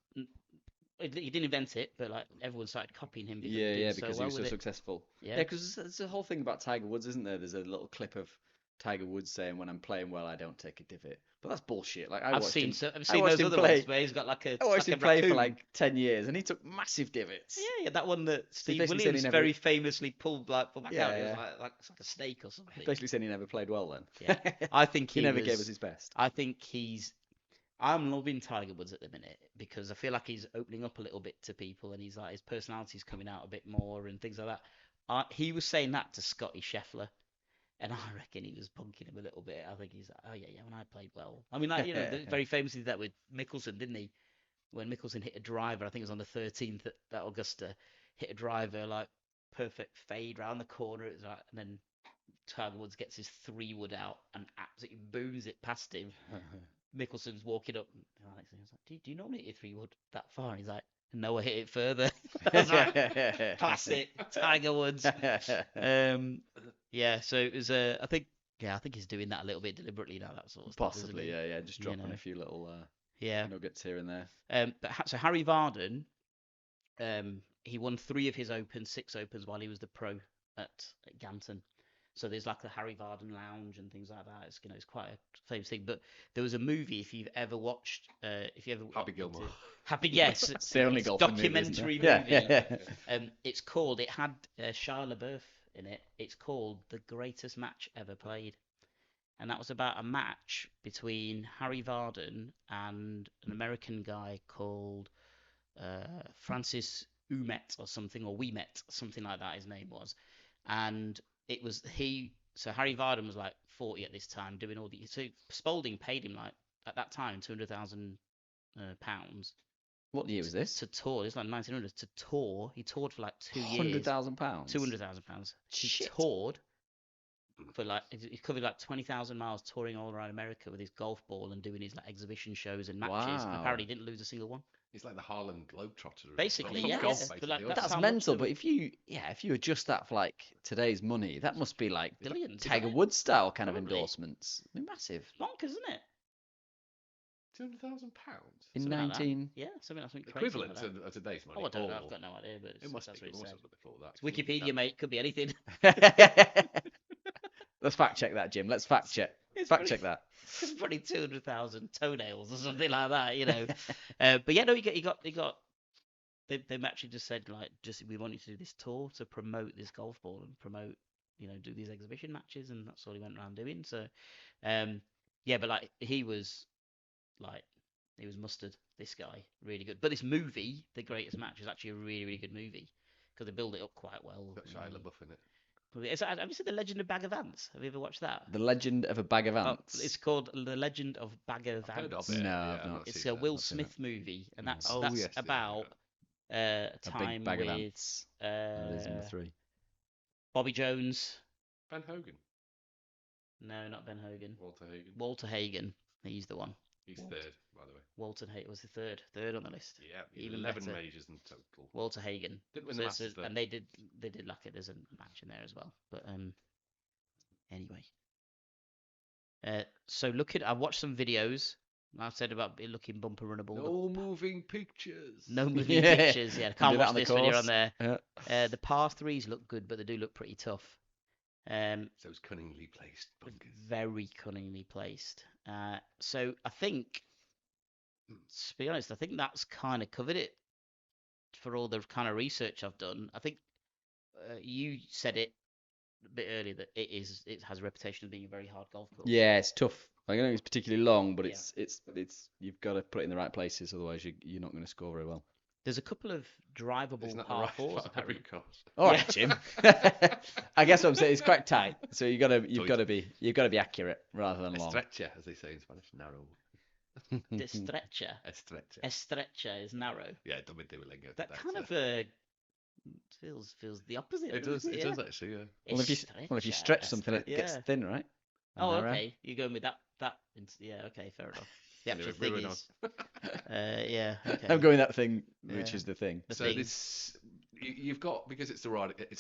He didn't invent it, but like everyone started copying him. Because he was so successful. Yeah, because there's a whole thing about Tiger Woods, isn't there? There's a little clip of Tiger Woods saying, "When I'm playing well, I don't take a divot." But that's bullshit. Like I've seen those other ones where he's got like a. I watched him play for like 10 years, and he took massive divots. Yeah, that one that Steve Williams very famously pulled back out. It was like it's like a snake or something. Basically saying he never played well then. Yeah, I think he never gave us his best. I think I'm loving Tiger Woods at the minute because I feel like he's opening up a little bit to people, and he's like his personality's coming out a bit more and things like that. He was saying that to Scotty Scheffler. And I reckon he was punking him a little bit. I think he's like, oh, yeah, when I played well. I mean, like, very famously did that with Mickelson, didn't he? When Mickelson hit a driver, I think it was on the 13th at Augusta, hit a driver, like, perfect fade round the corner. It was like, and then Tiger Woods gets his 3-wood out and absolutely booms it past him. Mickelson's walking up. And Alex was like, do you normally hit your 3-wood that far? And he's like, no, I hit it further. I was like, classic Tiger Woods. Yeah, so it was. I think he's doing that a little bit deliberately now. That sort of stuff. Possibly, yeah, just dropping a few little nuggets here and there. So Harry Vardon, he won 3 of his Opens, 6 Opens while he was the pro at Ganton. So there's like the Harry Varden Lounge and things like that. It's it's quite a famous thing. But there was a movie, if you've ever watched, Happy Gilmore. Yes, it's the only golf documentary movie. Yeah. It's called. It had Shia LaBeouf in it. It's called The Greatest Match Ever Played, and that was about a match between Harry Varden and an American guy called Francis Ouimet or something, or Ouimet, something like that. His name was, and it was he. So Harry Varden was like 40 at this time, doing all the. So Spalding paid him like at that time £200,000. What year was this? To tour. It's like 1900 to tour. He toured for like 2 years. £100,000. £200,000. He toured for like he covered like 20,000 miles touring all around America with his golf ball and doing his like exhibition shows and matches. Wow. And apparently he didn't lose a single one. He's like the Harlem Globetrotter. Basically, yeah. Golf, But like, that's mental. But if you adjust that for like today's money, that must be like billions, Tiger Woods style kind Probably. of endorsements. I mean, massive. Bonkers, isn't it? £200,000 in Something 19. Like yeah, something like equivalent crazy like to today's money. Oh, I don't know. I've got no idea, but it must that's be. what it said. Before that. It's Wikipedia, mate. Could be anything. Let's fact check that, Jim. Let's fact check. Check that. It's probably 200,000 toenails or something like that, you know. But yeah, no, he got. They actually just said like, we want you to do this tour to promote this golf ball and promote, do these exhibition matches, and that's all he went around doing. So, yeah, but like he was mustard. This guy, really good. But this movie, The Greatest Match, is actually a really, really good movie because they build it up quite well. Got Shia LaBeouf in it. Have you seen The Legend of Bag of Ants? Have you ever watched that? The Legend of a Bag of Ants. It's called The Legend of Bag of Ants. Heard of it. No, I've not. It's a Will Smith movie, and that's yes, about a time bag of with ants. That is number 3. Bobby Jones. Ben Hogan. No, not Ben Hogan. Walter Hagen. Walter Hagen. He's the one. He's third, by the way. Walter Hagen was the third on the list. Yeah, even 11 better. majors in total. Walter Hagen. Didn't win the Masters, and they did like it. There's a match in there as well. But anyway. So I watched some videos. I said about it looking bumper runnable. No moving pictures. No moving pictures. Yeah, I can't watch this when you're on there. Yeah. The par 3s look good, but they do look pretty tough. Those cunningly placed bunkers. Very cunningly placed. So I think, to be honest, I think that's kind of covered it for all the kind of research I've done. I think you said it a bit earlier that it has a reputation of being a very hard golf course. Yeah, it's tough. I don't think it's particularly long, but it's you've got to put it in the right places, otherwise you're not going to score very well. There's a couple of drivable par 4s. All right, Jim. I guess what I'm saying is quite tight, so you've got to be accurate rather than long. Estrecha, as they say in Spanish, narrow. Estrecha. Estrecha is narrow. Yeah, don't be doing lingo. That kind of feels the opposite. It does. It does actually. Yeah. Well, if you stretch something, it gets thin, right? Oh, okay. You're going with that. Yeah. Okay. Fair enough. The actual thing is. Yeah. Okay. I'm going that thing, which is the thing. This you've got, because it's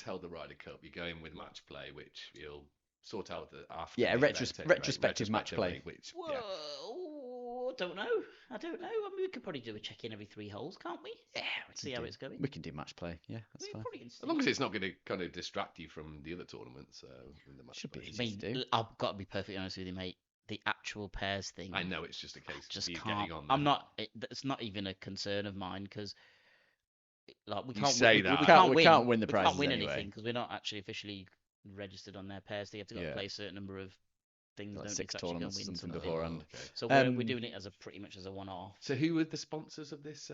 held the Ryder Cup. You're going with match play, which you'll sort out after. Yeah, retrospective match play. Which I don't know. I mean, we could probably do a check-in every 3 holes, can't we? Yeah. See how it's going. We can do match play. Yeah, that's fine. As long as it's not going to kind of distract you from the other tournaments. Should be easy to do. I've got to be perfectly honest with you, mate. The actual pairs thing. I know it's just a case of you can't. Getting on. I'm not. It's not even a concern of mine because, like, we can't. We can't win the prizes. We can't win anyway. anything because we're not actually officially registered on their pairs. They have to go play a certain number of things. Like don't 6 actually tournaments go or win something beforehand. Okay. So we're doing it as pretty much as a one-off. So who were the sponsors of this?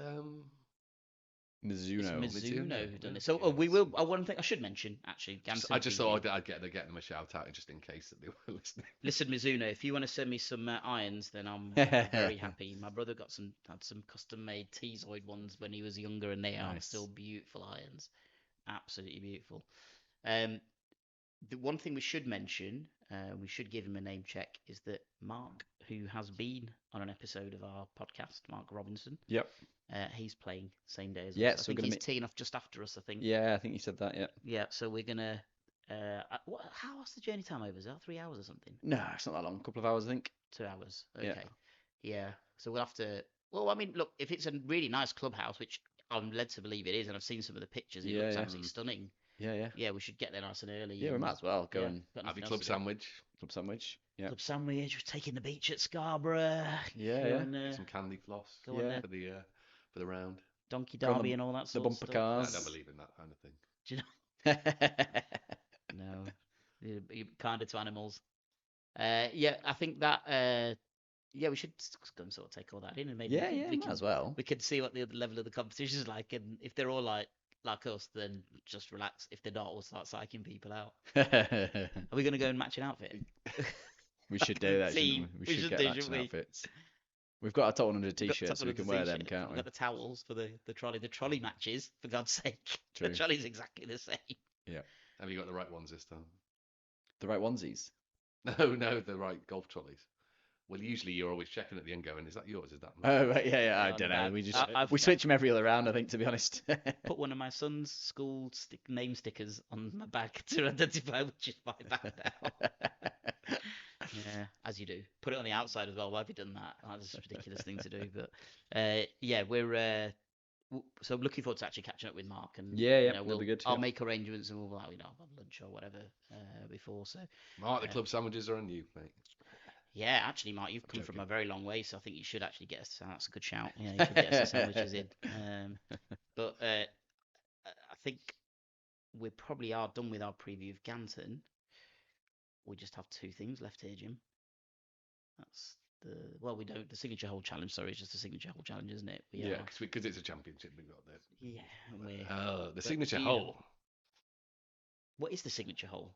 Mizuno. Mizuno who've done this. So we will. One thing I should mention actually. Ganton I just thought I'd get them a shout out just in case that they were listening. Listen, Mizuno, if you want to send me some irons, then I'm very happy. My brother had some custom made Tezoid ones when he was younger, and they are still beautiful irons, absolutely beautiful. The one thing we should mention, we should give him a name check, is that Mark, who has been on an episode of our podcast, Mark Robinson. Yep. He's playing same day as us. Yeah, I think he's teeing off just after us, I think. Yeah, I think you said that, yeah. Yeah, so we're going to... how's the journey time over? Is that 3 hours or something? No, it's not that long. A couple of hours, I think. 2 hours. Okay. Yeah. So we'll have to... Well, I mean, look, if it's a really nice clubhouse, which I'm led to believe it is, and I've seen some of the pictures, it looks absolutely stunning. Yeah, we should get there nice and early. Yeah, we might as well go and have your club sandwich. Club sandwich. Yeah. Club sandwich. We're taking the beach at Scarborough. Yeah. Some candy floss. Go on there. For the round. Donkey Derby and all that sort of stuff. The bumper cars. I don't believe in that kind of thing. Do you know? No. You're kinder to animals. Yeah, I think that. Yeah, we should go and sort of take all that in, and maybe we can, as well. We can see what the level of the competition is like, and if they're all like us, then just relax. If they're not, we'll start psyching people out. Are we going to go and match an outfit? We should do that. We should get matching outfits. We've got our top 100 t-shirts, so we can wear them, can't we? We've got the towels for the trolley. The trolley matches, for God's sake. True. The trolley's exactly the same. Yeah. Have you got the right ones this time? The right onesies? No, the right golf trolleys. Well, usually you're always checking at the end going, is that yours? Is that mine? Oh, right, yeah. I don't know. We switch them every other round, I think, to be honest. Put one of my son's school name stickers on my bag to identify which is my bag now. Yeah, as you do. Put it on the outside as well. Why have you done that? That's a ridiculous thing to do. But yeah, we're so I'm looking forward to actually catching up with Mark. And that'll be good. I'll make arrangements and we'll have lunch or whatever before. So Mark, the club sandwiches are on you, mate. Yeah, actually, Mark, you've come from a very long way, so I think you should actually get us. That's a good shout. Yeah, you should get us some sandwiches in. But I think we probably are done with our preview of Ganton. We just have two things left here, Jim. That's we don't. The signature hole challenge. Sorry, it's just the signature hole challenge, isn't it? Yeah, because it's a championship. We've got that. Yeah. The signature hole. What is the signature hole?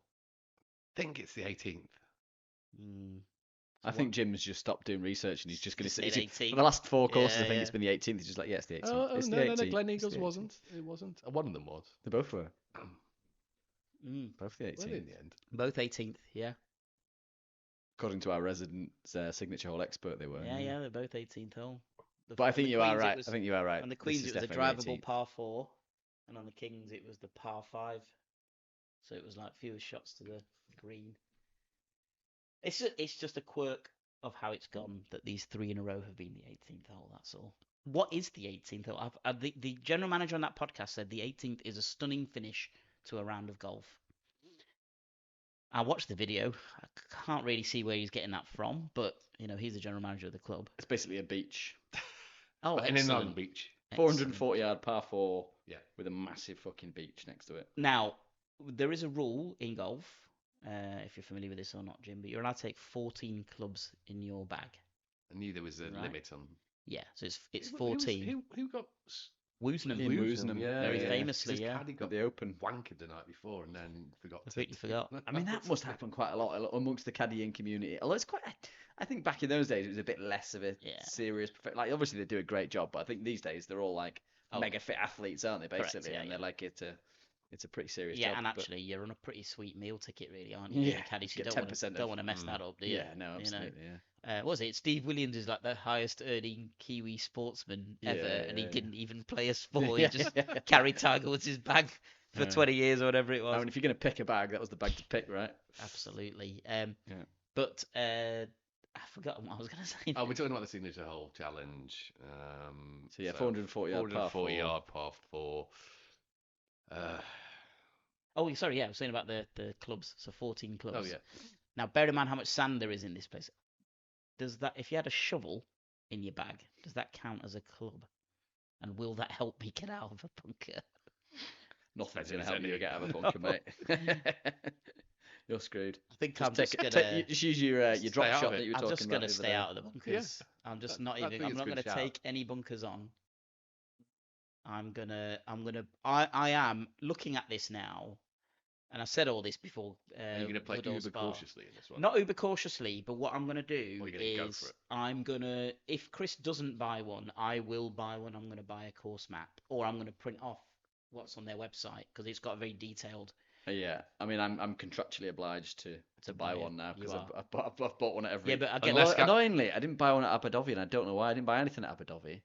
I think it's the 18th. I think Jim's just stopped doing research and he's just going to say for the last 4 courses. I think it's been the 18th. He's just like, it's the 18th. It's the 18th. No, Glen Eagles wasn't. It wasn't. One of them was. They both were. Both the 18th. Well, in the end. Both 18th. Yeah. According to our resident signature hole expert, they were. Yeah, they're both 18th hole. But I think you are right. I think you are right. On the Queens, it was a drivable par 4, and on the Kings, it was the par 5. So it was like fewer shots to the green. It's just a quirk of how it's gone that these 3 in a row have been the 18th hole. That's all. What is the 18th hole? The general manager on that podcast said the 18th is a stunning finish to a round of golf. I watched the video. I can't really see where he's getting that from, but he's the general manager of the club. It's basically a beach. Oh, an inland beach. 440-yard par 4. Yeah, with a massive fucking beach next to it. Now, there is a rule in golf. If you're familiar with this or not, Jim, but you're allowed to take 14 clubs in your bag. I knew there was a limit on. Yeah, so it's 14. Who got Woosnam? Yeah, very famously. Yeah, Paddy got the Open wankered the night before and then forgot. Completely forgot. I mean, that must happen quite a lot amongst the caddying community. Although it's quite, I think back in those days it was a bit less of a serious. Like obviously they do a great job, but I think these days they're all like mega fit athletes, aren't they? Basically, correct, and they're like it's a pretty serious job. Yeah, and actually, you're on a pretty sweet meal ticket, really, aren't you? Yeah, caddy, so you don't want to mess that up, do you? Yeah, no, absolutely. What was it? Steve Williams is like the highest earning Kiwi sportsman ever, and he didn't even play a sport. He just carried Tiger Woods' bag for 20 years or whatever it was. I mean, if you're going to pick a bag, that was the bag to pick, right? Absolutely. But I forgot what I was going to say. Oh, we're talking about the signature hole challenge. 440 yard par 4. Oh, sorry, I was saying about the clubs. So 14 clubs. Oh, yeah. Now, bear in mind how much sand there is in this place. Does that, if you had a shovel in your bag, does that count as a club? And will that help me get out of a bunker? Nothing's going to help you get out of a bunker, mate. You're screwed. I think I'm just use your drop shot that you were talking about. I'm just going to stay out of the bunkers. Yeah. I'm just not even. I'm not going to take any bunkers on. I am looking at this now, and I said all this before. Are you going to play uber cautiously in this one? Not uber cautiously, but what I'm going to do is I'm going to, if Chris doesn't buy one, I will buy one. I'm going to buy a course map, or I'm going to print off what's on their website because it's got a very detailed. Yeah, I mean, I'm contractually obliged to buy one now because I've bought one at every. Yeah, but annoyingly, I didn't buy one at Abu Dhabi, and I don't know why I didn't buy anything at Abu Dhabi.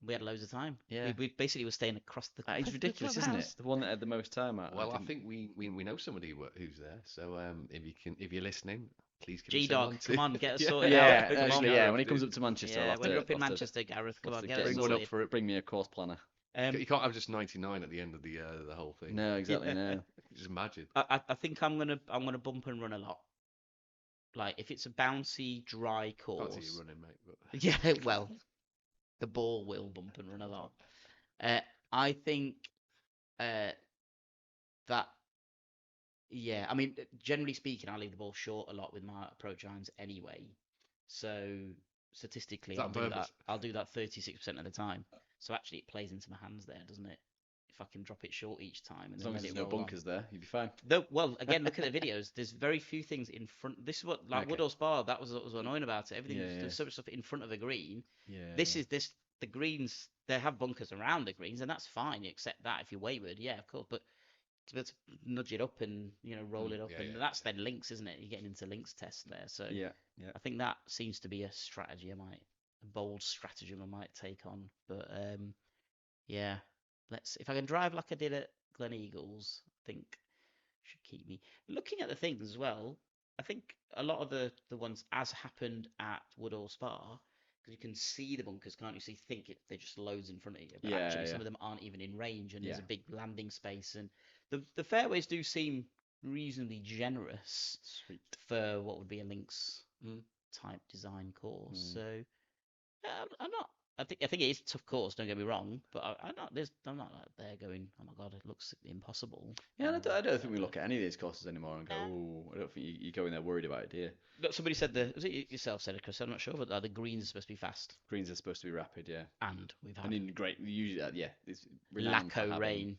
We had loads of time. Yeah, we basically were staying across the. It's ridiculous, isn't it? The one that had the most time out. Well, I think we know somebody who's there. So if you're listening, please give G-Dog, come on, get us sorted. Yeah, when he comes up to Manchester, when you're up in Manchester, Gareth, come on, get us sorted. Bring me up for it. Bring me a course planner. You can't have just 99 at the end of the whole thing. No, exactly. No. Just imagine. I think I'm gonna bump and run a lot. Like if it's a bouncy, dry course. Can't see you running, mate. But... Yeah, well, the ball will bump and run a lot. I think that. Yeah, I mean, generally speaking, I leave the ball short a lot with my approach irons anyway. So statistically, I'll do that 36% of the time. So actually, it plays into my hands there, doesn't it? If I can drop it short each time and as then long as let there's it no roll bunkers on. there, you'd be fine. Well, again, look at the videos. There's very few things in front. This is what Woodall Spa. That was what was annoying about it. Everything there's so much stuff in front of the green. Yeah. The greens. They have bunkers around the greens, and that's fine. You accept that if you're wayward, yeah, of course. But to be able to nudge it up and roll it up, and that's then links, isn't it? You're getting into links test there. So yeah. I think that seems to be a strategy a bold stratagem I might take on. But yeah, if I can drive like I did at Glen Eagles, I think should keep me. Looking at the things as well, I think a lot of the ones as happened at Woodall Spa, because you can see the bunkers, can't you? So you think they're just loads in front of you, but actually some of them aren't even in range, and there's a big landing space, and the fairways do seem reasonably generous for what would be a links type design course. So I'm not. I think it is a tough course. Don't get me wrong, but I'm not. I'm not like there going, oh my god, it looks impossible. Yeah, I don't think we look at any of these courses anymore and go, oh, I don't think you go in there worried about it, do you? Somebody said was it yourself said it, Chris? I'm not sure, but the greens are supposed to be fast. Greens are supposed to be rapid, yeah. And we've had great. Usually, it's Lacko rain.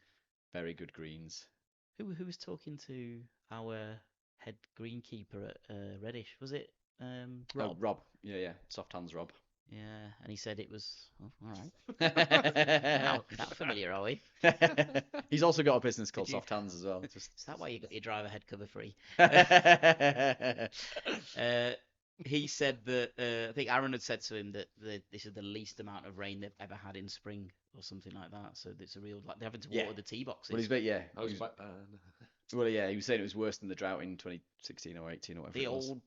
Very good greens. Who was talking to our head greenkeeper at Reddish? Was it Rob? Oh, Rob. Yeah. Soft hands, Rob. Yeah, and he said it was all right. Not familiar, are we? He's also got a business called Soft Hands as well. Is that why you got your driver head cover free? He said that I think Aaron had said to him that this is the least amount of rain they've ever had in spring or something like that. So it's a real they're having to water the tee boxes. Well, he was saying it was worse than the drought in 2016 or 18 or whatever. The old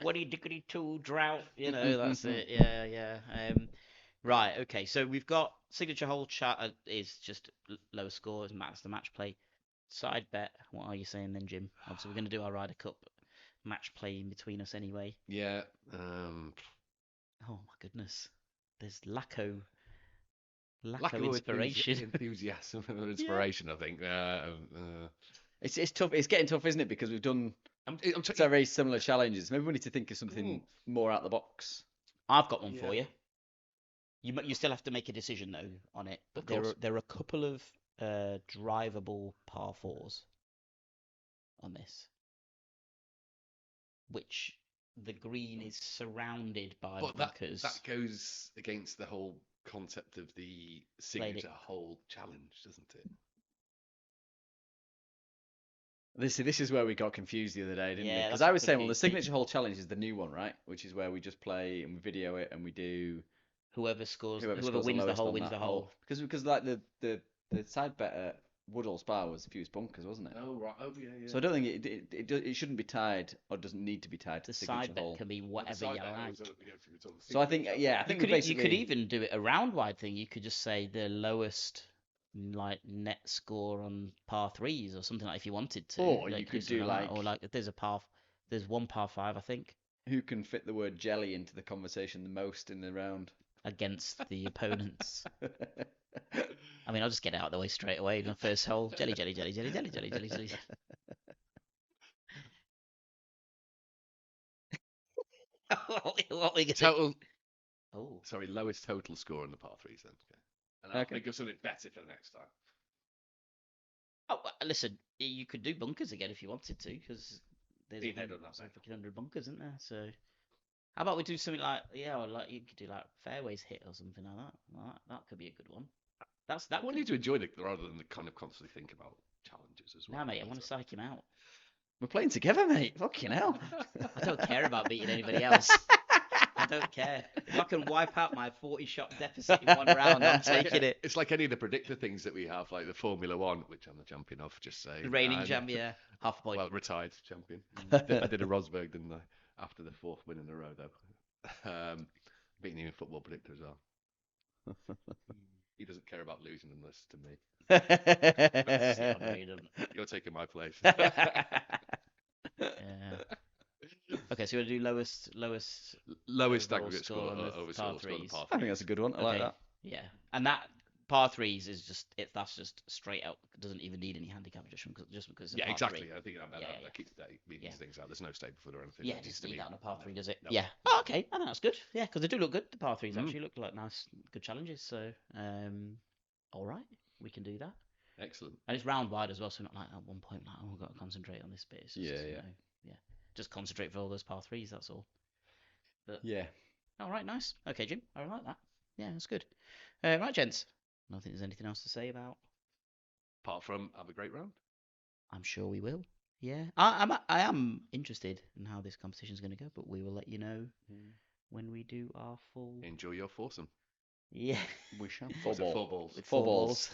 2022 drought, that's it. Yeah. Right, okay. So we've got signature hole chat is just lower scores, that's the match play. Side bet, what are you saying then, Jim? Obviously, we're going to do our Ryder Cup match play in between us anyway. Yeah. Oh my goodness. There's Lacko inspiration. Enthusiasm and inspiration, I think. It's tough. It's getting tough, isn't it? Because we've done very similar challenges. Maybe we need to think of something more out the box. I've got one for you. You still have to make a decision though on it. But there are a couple of drivable par fours on this, which the green is surrounded by bunkers. That goes against the whole concept of the signature hole challenge, doesn't it? This is where we got confused the other day, didn't we? Because I was saying, well, the signature hole challenge is the new one, right? Which is where we just play and we video it and we do whoever wins the hole wins the hole. Because like the side bet at Woodall Spa was fused bunkers, wasn't it? Oh right, yeah. So I don't think it shouldn't be tied or doesn't need to be tied to the signature hole. Side bet can be whatever you like. So I think you could even do it a round wide thing. You could just say the lowest net score on par threes or something like if you wanted to. Or you could do there's one par five, I think. Who can fit the word jelly into the conversation the most in the round? Against the opponents. I mean, I'll just get out of the way straight away in the first hole. Jelly, jelly, jelly, jelly, jelly, jelly, jelly, jelly. What we get? Total. Oh, sorry, lowest total score on the par threes then. Okay. And I'll think of something better for the next time. Oh, listen, you could do bunkers again if you wanted to, because there's 100 bunkers, isn't there? So, how about we do something like you could do like fairways hit or something like that. That could be a good one. I want you to enjoy it rather than kind of constantly think about challenges as well. Nah, mate, I want to psych him out. We're playing together, mate. Fucking hell. I don't care about beating anybody else. I don't care. If I can wipe out my 40-shot deficit in one round, I'm taking it. It's like any of the predictor things that we have, like the Formula One, which I'm the champion of, just say. The reigning champion, yeah. Half a point. Well, retired champion. I did a Rosberg, didn't I? After the fourth win in a row, though. Beating you in football predictor as well. He doesn't care about losing unless to me. No, he doesn't. You're taking my place. Yeah. Okay, so you want to do lowest aggregate score on the overall par score on the threes. par I think threes. that's a good one. I like that. Yeah, and that par threes is that's just straight up. Doesn't even need any handicap adjustment just because. It's a par exactly. Three. I think that keeps these things out. There's no stable foot or anything. Yeah, just leave that on a par three, does it? No. Yeah. Oh, okay. I think that's good. Yeah, because they do look good. The par threes actually look like nice, good challenges. So, all right, we can do that. Excellent. And it's round wide as well, so not like at one point like, oh, we've got to concentrate on this bit. It's just, Yeah. Just concentrate for all those par threes. That's all. But yeah. All right, nice. Okay, Jim, I like that. Yeah, that's good. Right, gents. I don't think there's anything else to say about. Apart from have a great round. I'm sure we will. Yeah, I am interested in how this competition is going to go, but we will let you know when we do our full. Enjoy your foursome. Yeah, we shall. Four balls. Four balls.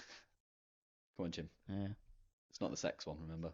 Come on, Jim. Yeah. It's not the sex one, remember.